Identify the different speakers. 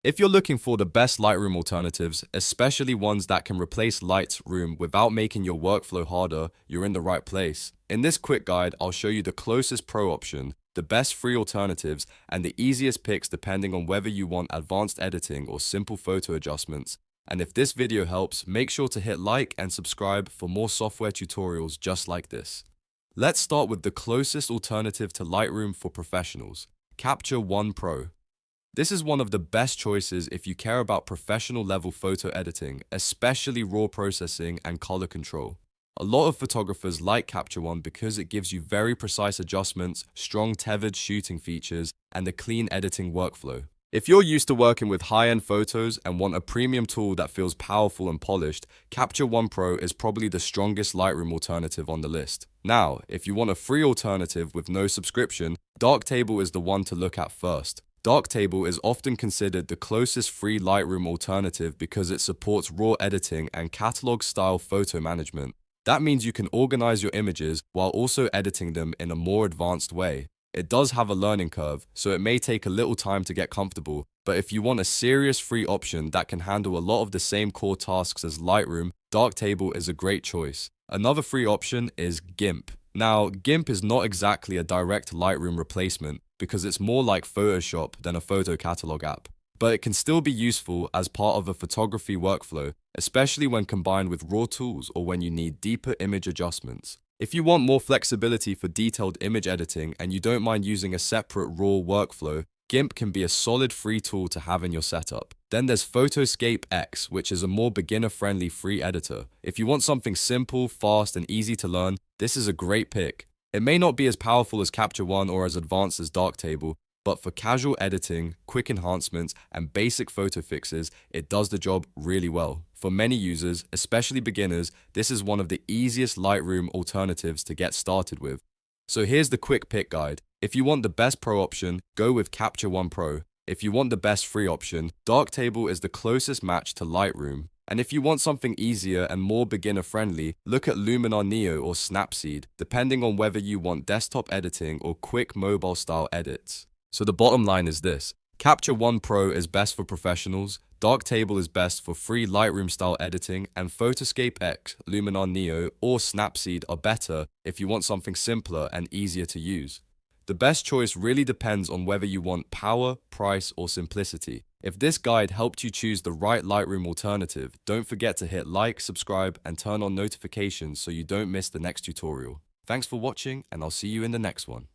Speaker 1: If you're looking for the best Lightroom alternatives, especially ones that can replace Lightroom without making your workflow harder, you're in the right place. In this quick guide, I'll show you the closest pro option, the best free alternatives, and the easiest picks depending on whether you want advanced editing or simple photo adjustments. And if this video helps, make sure to hit like and subscribe for more software tutorials just like this. Let's start with the closest alternative to Lightroom for professionals, Capture One Pro. This is one of the best choices if you care about professional level photo editing, especially raw processing and color control. A lot of photographers like Capture One because it gives you very precise adjustments, strong tethered shooting features, and a clean editing workflow. If you're used to working with high-end photos and want a premium tool that feels powerful and polished, Capture One Pro is probably the strongest Lightroom alternative on the list. Now, if you want a free alternative with no subscription, Darktable is the one to look at first. Darktable is often considered the closest free Lightroom alternative because it supports raw editing and catalog-style photo management. That means you can organize your images while also editing them in a more advanced way. It does have a learning curve, so it may take a little time to get comfortable, but if you want a serious free option that can handle a lot of the same core tasks as Lightroom, Darktable is a great choice. Another free option is GIMP. Now, GIMP is not exactly a direct Lightroom replacement because it's more like Photoshop than a photo catalog app, but it can still be useful as part of a photography workflow, especially when combined with raw tools or when you need deeper image adjustments. If you want more flexibility for detailed image editing and you don't mind using a separate raw workflow, GIMP can be a solid free tool to have in your setup. Then there's PhotoScape X, which is a more beginner-friendly free editor. If you want something simple, fast, and easy to learn, this is a great pick. It may not be as powerful as Capture One or as advanced as Darktable, but for casual editing, quick enhancements, and basic photo fixes, it does the job really well. For many users, especially beginners, this is one of the easiest Lightroom alternatives to get started with. So here's the quick pick guide. If you want the best pro option, go with Capture One Pro. If you want the best free option, Darktable is the closest match to Lightroom. And if you want something easier and more beginner-friendly, look at Luminar Neo or Snapseed, depending on whether you want desktop editing or quick mobile-style edits. So the bottom line is this: Capture One Pro is best for professionals, Darktable is best for free Lightroom-style editing, and PhotoScape X, Luminar Neo, or Snapseed are better if you want something simpler and easier to use. The best choice really depends on whether you want power, price, or simplicity. If this guide helped you choose the right Lightroom alternative, don't forget to hit like, subscribe, and turn on notifications so you don't miss the next tutorial. Thanks for watching, and I'll see you in the next one.